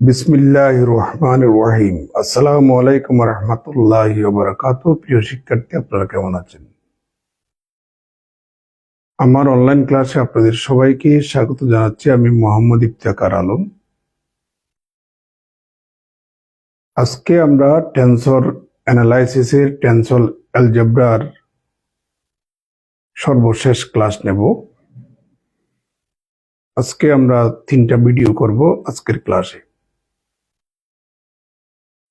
বিসমিল্লাহির রহমানির রহিম। আসসালামু আলাইকুম রহমতুল্লাহি ওয়া বারাকাতুহু। প্রিয় শিক্ষার্থী, আপনারা কেমন আছেন? আমার অনলাইন ক্লাসে আপনাদের সবাইকে স্বাগত জানাচ্ছি। আমি মোহাম্মদ ইফতেখার আলম। আজকে আমরা টেনসর অ্যানালাইসিসের টেনসর অ্যালজেব্রার সর্বশেষ ক্লাস নেব। আজকে আমরা 3টা ভিডিও করব আজকের ক্লাসে।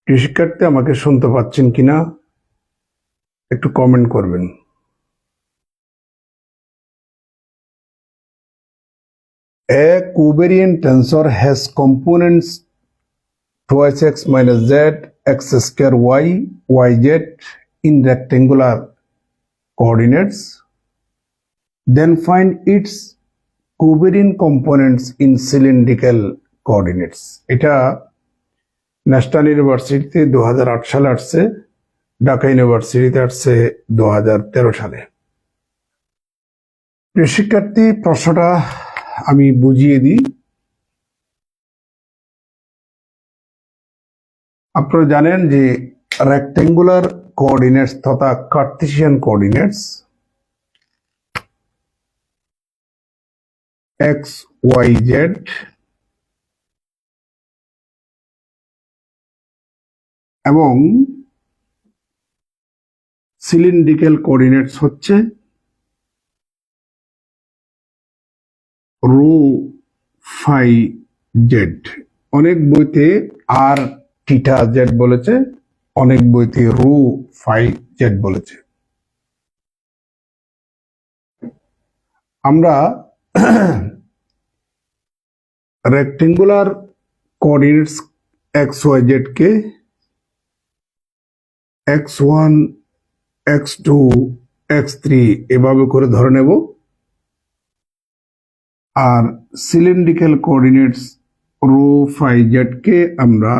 প্রিয় শিক্ষার্থী, আমাকে শুনতে পাচ্ছেন কিনা একটু কমেন্ট করবেন। A covariant tensor has components twice x minus z, x square y, yz in rectangular coordinates. Then find its covariant components in cylindrical coordinates. এটা ন্যাশনাল ইউনিভার্সিটিতে 2008 সালে আসছে, ঢাকা ইউনিভার্সিটিতে আসছে 2013 সালে। প্রিয় শিক্ষার্থী, প্রশ্নটা আমি বুঝিয়ে দিই। আপনারা জানেন যে রেক্টেঙ্গুলার কোঅর্ডিনেটস তথা Cartesian coordinates x Y Z এবং সিলিন্ড্রিক্যাল কোঅর্ডিনেটস হচ্ছে রো ফাই জেড। অনেক বইতে আর থিটা জেড বলেছে, অনেক বইতে রো ফাই জেড বলেছে। আমরা rectangular coordinates x Y z কে x1, x2, x3 এভাবে করে ধরে নেব। আর cylindrical coordinates rho phi z কে আমরা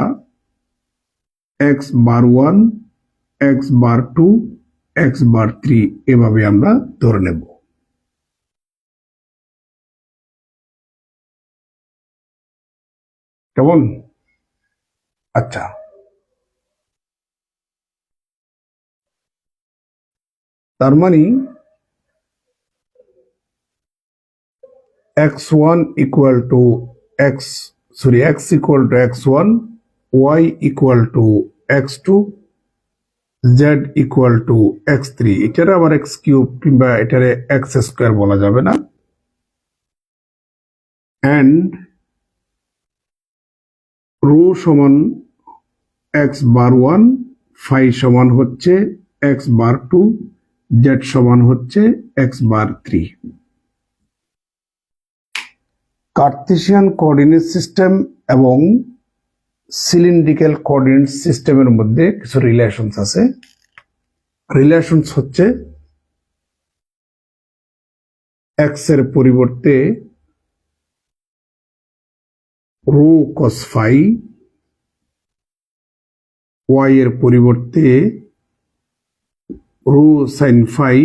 x বার 1, x বার 2, x বার 3 এভাবে আমরা ধরে নেব। কেমন? আচ্ছা, তার মানে x1 equal to x equal to x1, y equal to x2, z equal to x3। এটার আবার x কিউব কিংবা এটারে x স্কয়ার বলা যাবে না। and রো সমান x বার 1, ফাই সমান হচ্ছে x বার 2, z সমান হচ্ছে x বার 3। কার্টেসিয়ান কোঅর্ডিনেট সিস্টেম এবং সিলিন্ড্রিক্যাল কোঅর্ডিনেট সিস্টেমের মধ্যে কিছু রিলেশনস আছে। রিলেশনস হচ্ছে এক্স এর পরিবর্তে রো কস ফাই, ওয়াই এর পরিবর্তে রো সাইন ফাই,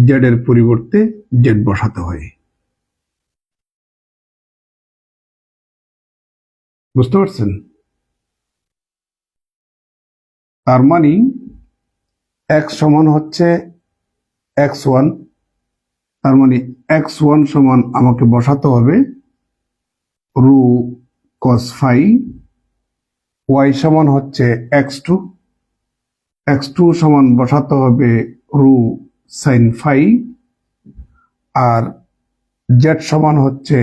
জেড এর পরিবর্তে জেড বসাতে হয়। বুঝতে পারছেন? তার মানে এক্স সমান হচ্ছে x1, তার মানে x1 সমান আমাকে বসাতে হবে রো কস ফাই, ওয়াই সমান হচ্ছে x2, x2 সমান বসাতে হবে রো সাইন ফাই, আর জেড সমান হচ্ছে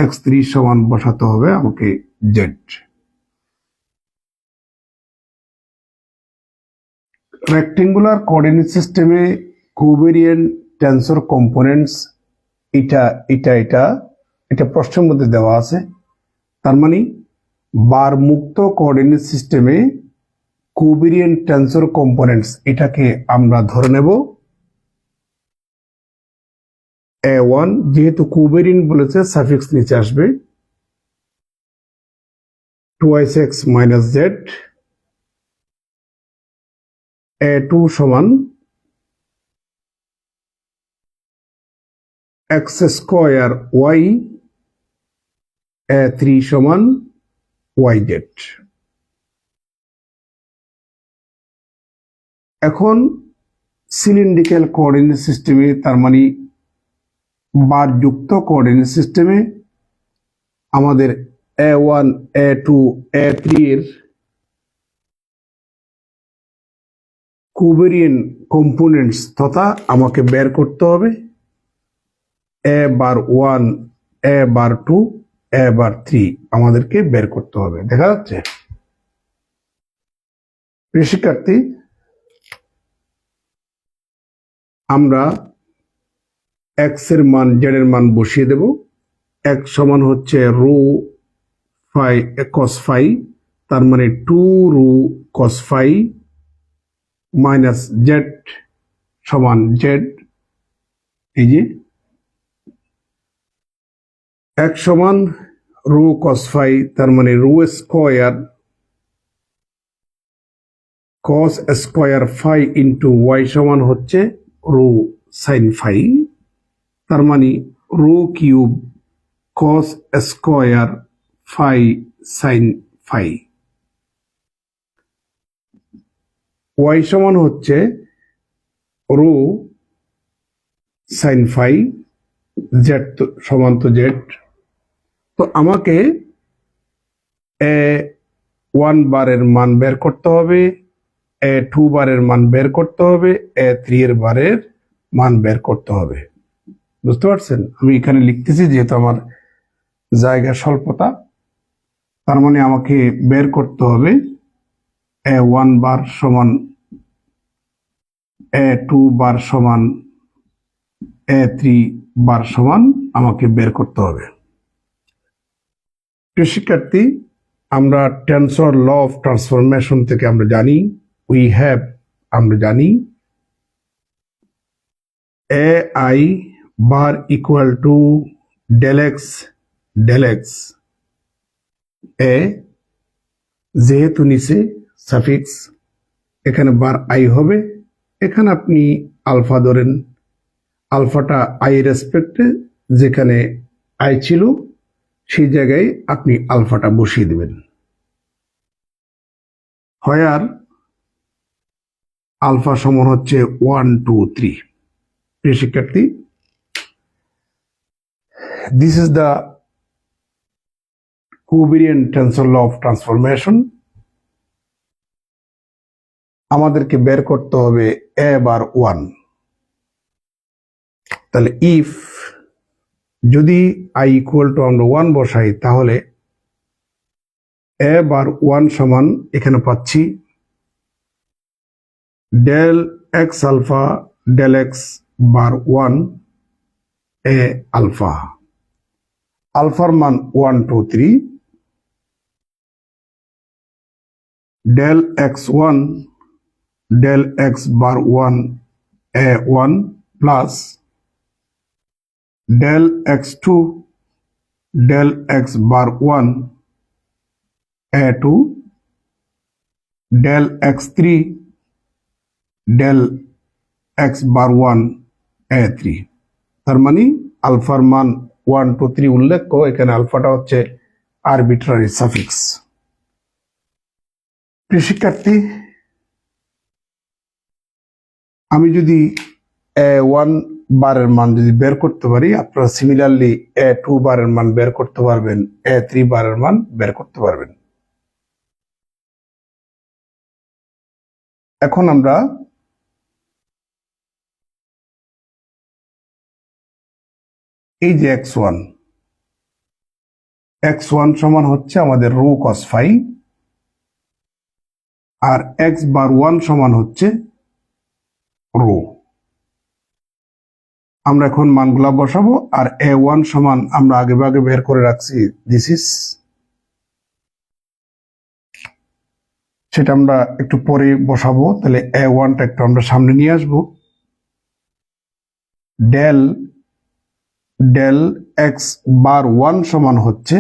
x3 সমান বসাতে হবে আমাকে জেড। রেক্টেঙ্গুলার কোঅর্ডিনেট সিস্টেমে কোভেরিয়েন্ট টেনসর কম্পোনেন্টস এটা প্রশ্নের মধ্যে দেওয়া আছে। তার মানে বার মুক্ত কোঅর্ডিনেট সিস্টেমে কোভেরিয়েন্ট টেনসর কম্পোনেন্টস এটাকে আমরা ধরে নেব A1, যেহেতু কোভেরিয়েন্ট বলেছে সাফিক্স নিচে আসবে, twice x minus z, A2 সমান x স্কয়ার y, A3 সমান ওয়াই জেড। এখন সিলিন্ড্রিক্যাল কোঅর্ডিনেট সিস্টেমে, তার মানে বারযুক্ত কোঅর্ডিনেট সিস্টেমে আমাদের A1, A2, A3 এর কোভেরিয়েন্ট কম্পোনেন্টস তথা আমাকে বের করতে হবে A bar 1, A bar 2, A bar 3 আমাদেরকে বের করতে হবে। দেখা যাচ্ছে? প্রিয় শিক্ষার্থী, আমরা x এর মান z এর মান বসিয়ে দেব। x সমান হচ্ছে রো ফাই cos ফাই, তার মানে 2 rho cos phi minus z সমান z। এই যে x সমান রো cos ফাই, তার মানে rho square cos square phi into y সমান হচ্ছে রো সাইন ফাই, তার মানে rho cube cos square phi sine phi. y সমান হচ্ছে রো সাইন ফাই, z সমান তো z। তো আমাকে A1 বারের মান বের করতে হবে, A2 বারের মান বের করতে হবে, A3 এর বারের মান বের করতে হবে। বুঝতে পারছেন? আমি এখানে লিখতেছি যেহেতু আমার জায়গা স্বল্পতা, তার মানে আমাকে বের করতে হবে A1 বার সমান A2 বার সমান A3 বার সমান আমাকে বের করতে হবে। প্রিয় শিক্ষার্থী, আমরা টেনসর ল অফ ট্রান্সফরমেশন থেকে আমরা জানি আমরা জানি AI bar equal to del x এ, যেহেতু নিচে সাফিক্স, এখানে বার আই হবে, এখানে আপনি আলফা ধরেন, আলফাটা আই রেসপেক্টে যেখানে আই ছিল সেই জায়গায় আপনি আলফাটা বসিয়ে দেবেন। হোয়ার আলফা সমান হচ্ছে 1, 2, 3। প্রিয় শিক্ষার্থী, this is the covariant tensor law of transformation. আমাদেরকে বের করতে হবে A বার 1। তাহলে ইফ যদি i ইকুয়াল টু আমরা 1 বসাই, তাহলে A বার 1 সমান এখানে পাচ্ছি del x alpha del x bar 1 A alpha. আলফার মান 1, 2, 3, del x 1 del x bar 1 A1 plus del x 2 del x bar 1 A2 del x 3 del x bar 1 A3। তার মানে আলফার মান 1, 2, 3 উল্লেখ, এখানে আলফাটা হচ্ছে আরবিট্রারি সাফিক্স। প্রিয় শিক্ষার্থী, আমি যদি A1 বারের মান যদি বের করতে পারি, আপনারা সিমিলারলি A2 বারের মান বের করতে পারবেন, A3 বারের মান বের করতে পারবেন। এখন আমরা এই যে x1 সমান হচ্ছে আমাদের রো cos ফাই, আর x বার 1 সমান হচ্ছে রো। আমরা এখন মানগুলা বসাবো, আর A1 সমান আমরা আগে বের করে রাখছি, দিস ইজ, সেটা আমরা একটু পরে বসাবো। তাহলে A1টা একটু আমরা সামনে নিয়ে আসবো। ডেল এক্স বার 1 সমান হচ্ছে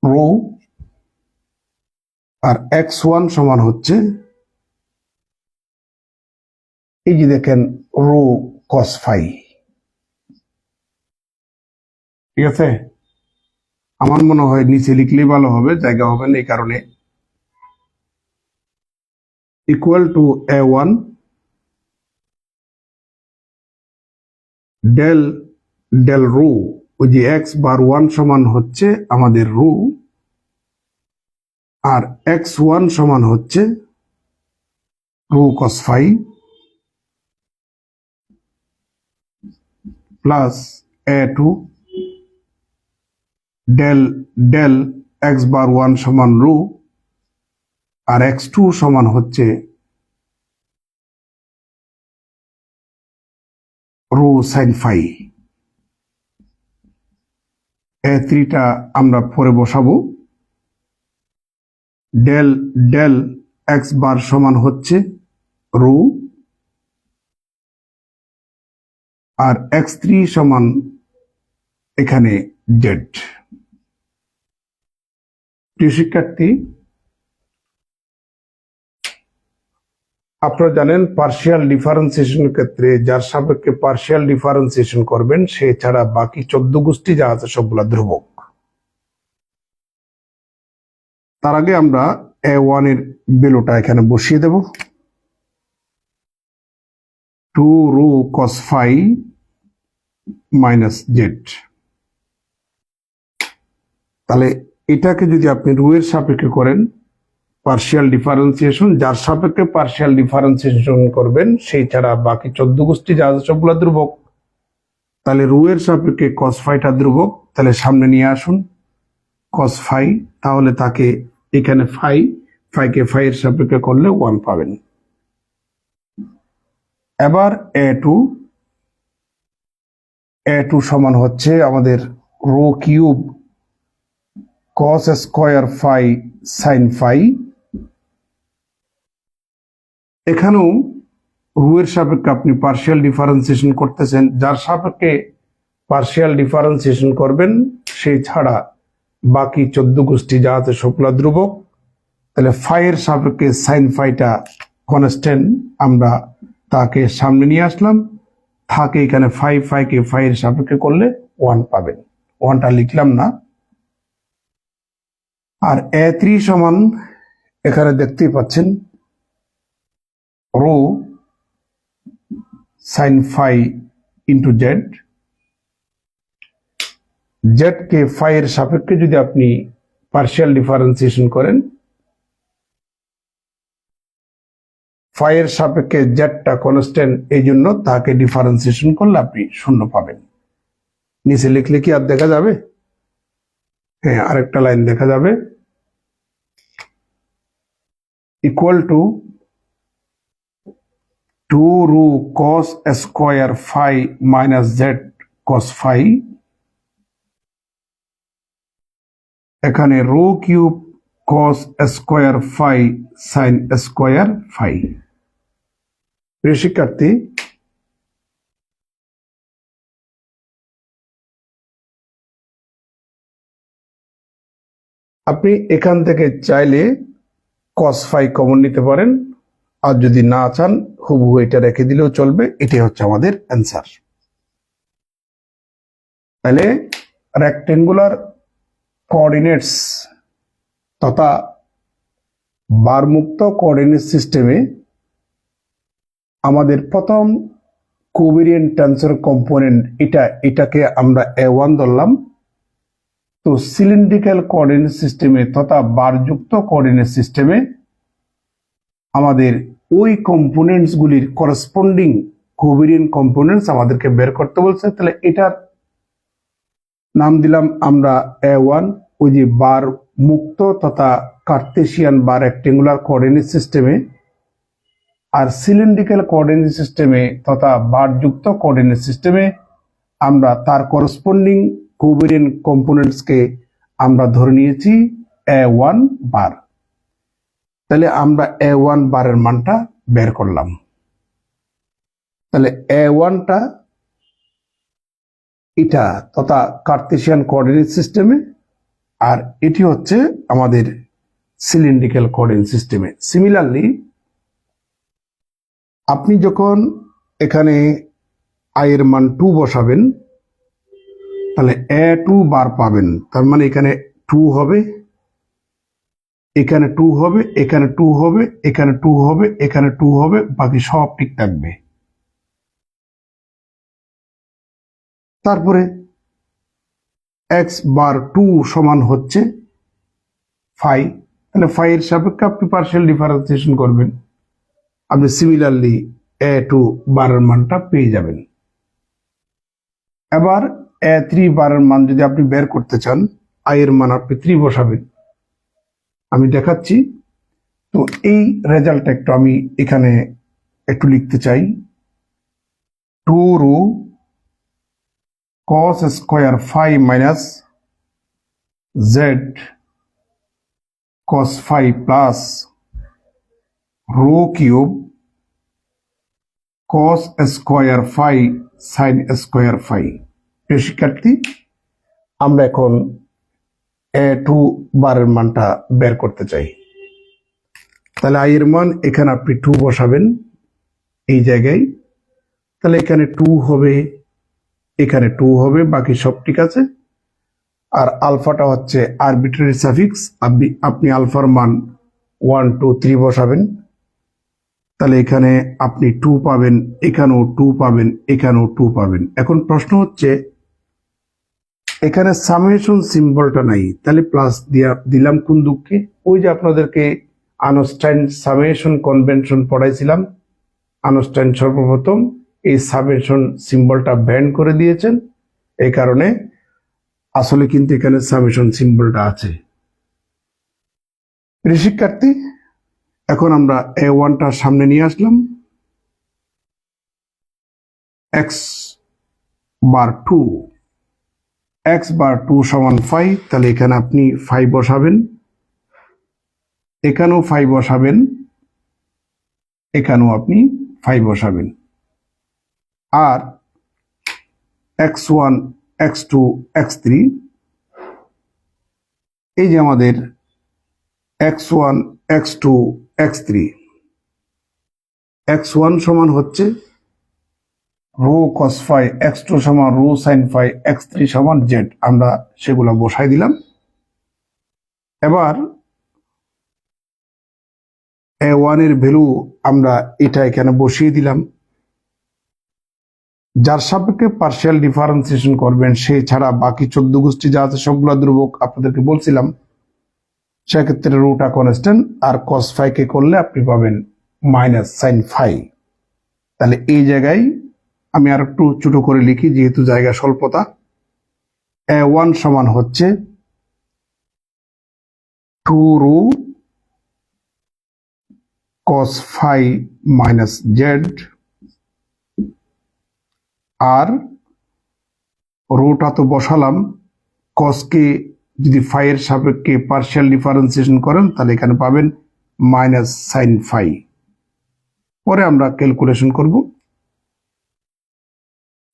রো, আর x1 সমান হচ্ছে এই যে দেখেন রো cos ফাই। ঠিক আছে? আমার মনে হয় নিচে লিখলেই ভালো হবে, জায়গা হবে না, এই কারণে equal to A1 del del rho, ওই যে x⁻1 সমান হচ্ছে আমাদের রো, আর x1 সমান হচ্ছে rho cos phi plus A2 del del x⁻1 সমান রো, আর x2 সমান হচ্ছে রো sin phi। A3টা আমরা পরে বসাবো। ডেল ডেল x⁻ সমান হচ্ছে রো, আর x3 সমান এখানে জেড। প্রিয় শিক্ষার্থী, আপনারা জানেন পার্শিয়াল ডিফারেন্সিয়েশনের ক্ষেত্রে যার সাপেক্ষে পার্শিয়াল ডিফারেন্সিয়েশন করবেন সে ছাড়া বাকি 14 গোষ্ঠী যা আছে সবগুলা ধ্রুবক। তার আগে আমরা A1 এর ভ্যালুটা এখানে বসিয়ে দেব, 2 rho cos phi minus Z. তাহলে এটাকে যদি আপনি রো এর সাপেক্ষে করেন পার্শিয়াল ডিফারেন্সিয়েশন, যার সাপেক্ষে পার্শিয়াল ডিফারেন্সিয়েশন করবেন সেই ছাড়া বাকি 14 গোষ্ঠী যা আছে সবগুলা ধ্রুবক। তাহলে রো এর সাপেক্ষে cos phi-টা ধ্রুবক, তাহলে সামনে নিয়ে আসুন cos phi, তাহলে তাকে এখানে phi-কে phi এর সাপেক্ষে করলে 1 পাবেন। এবার A2 সমান হচ্ছে আমাদের rho cube cos square phi sin phi। এখানেও রো এর সাপেক্ষে আপনি পার্শিয়াল ডিফারেন্সিয়েশন করতেছেন, যার সাপেক্ষে পার্শিয়াল ডিফারেন্সিয়েশন করবেন সেই ছাড়া বাকি 14 গোষ্ঠী যা আছে সবগুলা ধ্রুবক। তাহলে phi এর সাপেক্ষে sin phi-টা কনস্ট্যান্ট, আমরা তাকে সামনে নিয়ে আসলাম, থাকে এখানে phi-কে phi এর সাপেক্ষে করলে 1 পাবেন। 1টা লিখলাম না। আর A3 সমান এখানে দেখতেই পাচ্ছেন rho sin phi into z. জেডকে phi এর সাপেক্ষে যদি আপনি পার্শিয়াল ডিফারেন্সিয়েশন করেন, phi এর সাপেক্ষে জেডটা কনস্ট্যান্ট, এই জন্য তাকে ডিফারেন্সিয়েশন করলে আপনি 0 পাবেন। নিচে লিখলে কি আর দেখা যাবে? হ্যাঁ, আরেকটা লাইন দেখা যাবে, equal to 2 rho cos square phi minus Z cos phi। এখানে rho cube cos square phi sin square phi। প্রিয় শিক্ষার্থী, আপনি এখান থেকে চাইলে cos phi কমন নিতে পারেন, আর যদি না চান হুবহু এটা রেখে দিলেও চলবে। এটি হচ্ছে আমাদের অ্যান্সার। তাহলে রেক্টেঙ্গুলার কোঅর্ডিনেটস তথা বারমুক্ত কোঅর্ডিনেট সিস্টেমে আমাদের প্রথম কোভেরিয়েন্ট টেন্সর কম্পোনেন্ট এটাকে আমরা A1 ধরলাম। তো সিলিন্ড্রিক্যাল কোঅর্ডিনেট সিস্টেমে তথা বারযুক্ত কোঅর্ডিনেট সিস্টেমে আমাদের ওই কম্পোনেন্টস গুলির করেসপন্ডিং কোভেরিয়েন্ট কম্পোনেন্টস আমাদেরকে বের করতে বলছে। তাহলে এটার নাম দিলাম আমরা A1। ওই যে বার মুক্ত তথা কার্তেশিয়ান বা রেক্টেঙ্গুলার কোঅর্ডিনেট সিস্টেমে, আর সিলিন্ড্রিক্যাল কোঅর্ডিনেট সিস্টেমে তথা বারযুক্ত কোঅর্ডিনেট সিস্টেমে আমরা তার করেসপন্ডিং কোভেরিয়েন্ট কম্পোনেন্টসকে আমরা ধরে নিয়েছি A1 বার। তাহলে আমরা A1 বারের মানটা বের করলাম। তাহলে A1টা এটা তথা কার্তেশিয়ান কোঅর্ডিনেট সিস্টেমে, আর এটি হচ্ছে আমাদের সিলিন্ড্রিক্যাল কোঅর্ডিনেট সিস্টেমে। সিমিলারলি আপনি যখন এখানে i এর মান 2 বসাবেন, তাহলে a2 বার পাবেন, তার মানে এখানে 2 হবে, এখানে 2 হবে, এখানে 2 হবে, এখানে 2 হবে, এখানে 2 হবে, বাকি সব ঠিক থাকবে। তারপরে x বার 2 সমান হচ্ছে 5, তাহলে 5 এর সাপেক্ষে আপনি পার্শিয়াল ডিফারেন্সিয়েশন করবেন, আপনি সিমিলারলি a2 বারের মানটা পেয়ে যাবেন। এবার a3 বারের মান যদি আপনি বের করতে চান, i এর মান আপনি 3 বসাবেন, আমি দেখাচ্ছি। তো এই রেজাল্টটা একটু আমি এখানে একটু লিখতে চাই। 2 rho cos square 5 minus z cos 5 plus rho cube cos square 5 sin square 5। প্রিয় শিক্ষার্থী, আমরা এখন a2 বারের মানটা বের করতে চাই। তাহলে i এর মান এখানে আপনি 2 বসাবেন এই জায়গায়, তাহলে এখানে 2 হবে, এখানে 2 হবে, বাকি সব ঠিক আছে। আর আলফাটা হচ্ছে আরবিট্রারি সাফিক্স, আপনি আলফার মান 1 2 3 বসাবেন, তাহলে এখানে আপনি 2 পাবেন, এখানেও 2 পাবেন, এখানেও 2 পাবেন। এখন প্রশ্ন হচ্ছে এখানে সামেশন সিম্বলটা নাই, তাহলে প্লাস দিলাম কোন দুঃখে? ওই যে আপনাদেরকে আনস্টাইন সামেশন কনভেনশন পড়াইছিলাম, আনস্টাইন সর্বপ্রথম এই সামেশন সিম্বলটা ব্যান করে দিয়েছেন, এই কারণে আসলে কিন্তু এখানে সামেশন সিম্বলটা আছে। প্রিয় শিক্ষার্থী, এখন আমরা a1টা সামনে নিয়ে আসলাম, x বার 2, x বার 2 সমান 5, তাহলে এখানে আপনি 5 বসাবেন, এখানেও 5 বসাবেন, এখানেও আপনি 5 বসাবেন। আর x1 x2 x3, এই যে আমাদের x1 x2 x3, x1 সমান হচ্ছে রো cos 5, x2 সমান রো sin 5, x3 সমান z, আমরা সেগুলো বসাই দিলাম। এবার a1 এর ভ্যালু আমরা এটা এখানে বসিয়ে দিলাম। যার সাপেক্ষে পার্শিয়াল ডিফারেন্সিয়েশন করবেন সে ছাড়া বাকি 14 গোষ্ঠী যা আছে সবগুলো ধ্রুবক, আপনাদেরকে বলছিলাম। সেক্ষেত্রে রুটা কনস্ট্যান্ট, আর cos 5 কে করলে আপনি পাবেন মাইনাস sin 5। তাহলে এই জায়গায় আমি আর একটু ছোট করে লিখি যেহেতু জায়গা স্বল্পতা। a1 সমান হচ্ছে 2 রো cos 5 মাইনাস z, আর রোটা তো বসালাম, cos কে যদি 5 এর সাপেক্ষে পার্শিয়াল ডিফারেন্সিয়েশন করেন তাহলে এখানে পাবেন মাইনাস sin 5। পরে আমরা ক্যালকুলেশন করব।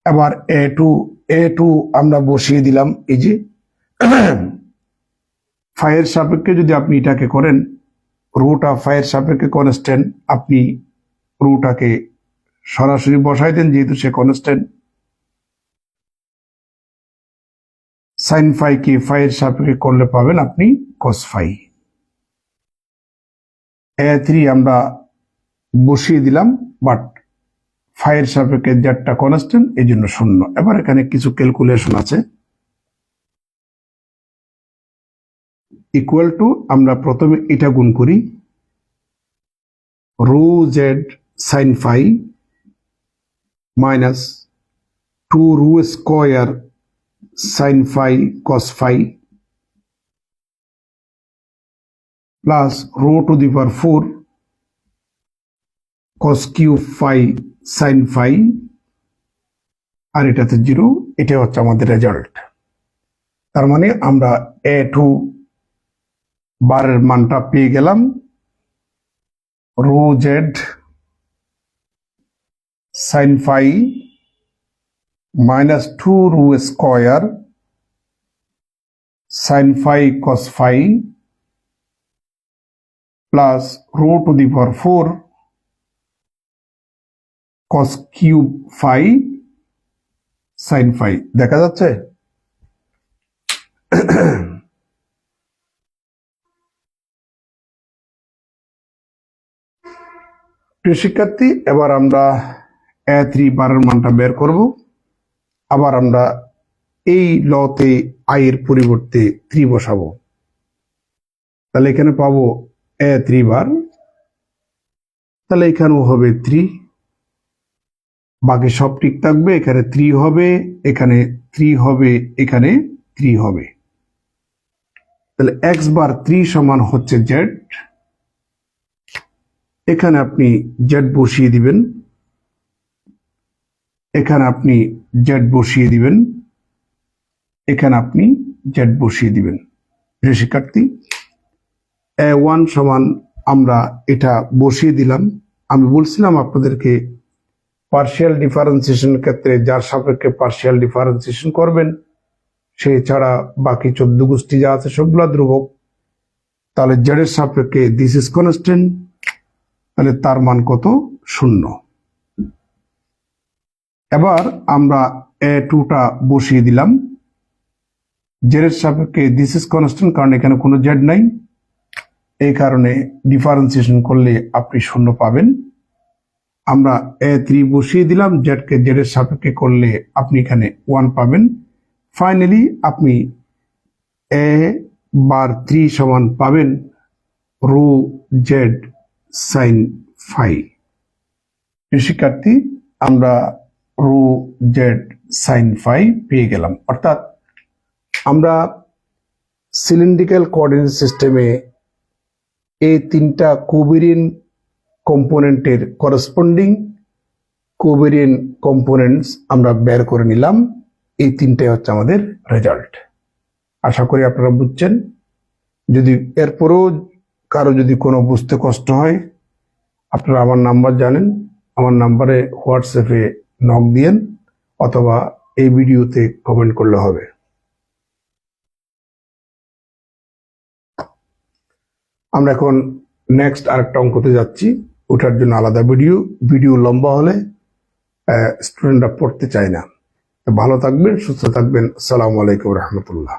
এবার a2 আমরা বসিয়ে দিলাম, এই যে 5 এর সাপেক্ষে যদি আপনি এটাকে করেন, রোটা 5 এর সাপেক্ষে কনস্ট্যান্ট, আপনি রোটাকে সরাসরি বসাই দেন যেহেতু সে কনস্ট্যান্ট। sin 5 কে 5 এর সাপেক্ষে করলে পাবেন আপনি cos 5। a3 আমরা বসিয়ে দিলাম, বাট 5 এর সাপেক্ষে জেডটা কনস্ট্যান্ট, এই জন্য 0। এবার এখানে কিছু ক্যালকুলেশন আছে। ইকুয়াল টু, আমরা প্রথমে এটা গুণ করি, rho Z sin 5 minus 2 rho square sin 5 cos 5 plus rho to the power 4 cos cube 5 sin 5, আর এটাতে 0। এটা হচ্ছে আমাদের রেজাল্ট। তার মানে আমরা a2 বারের মানটা পেয়ে গেলাম, rho Z sin 5 minus 2 rho square sin 5 cos 5 plus rho to the power 4 cos cube 5 sin 5। দেখা যাচ্ছে? প্রিয় শিক্ষার্থী, এবার আমরা a3 বারের মানটা বের করব। আবার আমরা এই লতে i এর পরিবর্তে 3 বসাবো। তাহলে এখানে পাবো a3 বার, তাহলে এখানেও হবে 3, বাকি সব ঠিক থাকবে। এখানে 3 হবে, এখানে 3 হবে, এখানে 3 হবে। তাহলে x বার 3 সমান হচ্ছে z। এখানে আপনি z বসিয়ে দিবেন, এখানে আপনি z বসিয়ে দিবেন, এখানে আপনি z বসিয়ে দিবেন। প্রিয় শিক্ষার্থী, a1 সমান আমরা এটা বসিয়ে দিলাম। আমি বলছিলাম আপনাদেরকে পার্শিয়াল ডিফারেন্সিয়েশন ক্ষেত্রে যার সাপেক্ষে পার্শিয়াল ডিফারেন্সিয়েশন করবেন সে ছাড়া বাকি 14 গোষ্ঠী যা আছে সবগুলা ধ্রুবক। তাহলে z এর সাপেক্ষে দিস ইজ কনস্ট্যান্ট, তাহলে তার মান কত? 0। এবার আমরা a2টা বসিয়ে দিলাম। z এর সাপেক্ষে দিস ইজ কনস্ট্যান্ট, কারণ এখানে কোনো z নাই, এই কারণে ডিফারেন্সিয়েশন করলে আপনি 0 পাবেন। আমরা a3 বসিয়ে দিলাম, z কে z এর সাপেক্ষে করলে আপনি এখানে 1 পাবেন। ফাইনালি আপনি a বার 3 সমান পাবেন রো z সাইন ফাই। শিক্ষার্থী, আমরা রো z সাইন ফাই পেয়ে গেলাম। অর্থাৎ আমরা সিলিন্ড্রিক্যাল কোঅর্ডিনেট সিস্টেমে এই 3টা কোভেরিয়েন্ট কম্পোনেন্টের করেসপন্ডিং কোভেরিয়েন্ট কম্পোনেন্টস আমরা বের করে নিলাম। এই 3টাই হচ্ছে আমাদের রেজাল্ট। আশা করি আপনারা বুঝছেন। যদি এরপরও কারো যদি কোনো বুঝতে কষ্ট হয়, আপনারা আমার নাম্বার জানেন, আমার নাম্বারে হোয়াটসঅ্যাপে নক দিয়েন অথবা এই ভিডিওতে কমেন্ট করলে হবে। আমরা এখন নেক্সট আরেকটা অঙ্কতে যাচ্ছি, ওটার জন্য আলাদা ভিডিও লম্বা হলে স্টুডেন্টরা পড়তে চায় না। ভালো থাকবেন, সুস্থ থাকবেন। আসসালামু আলাইকুম রহমতুল্লাহ।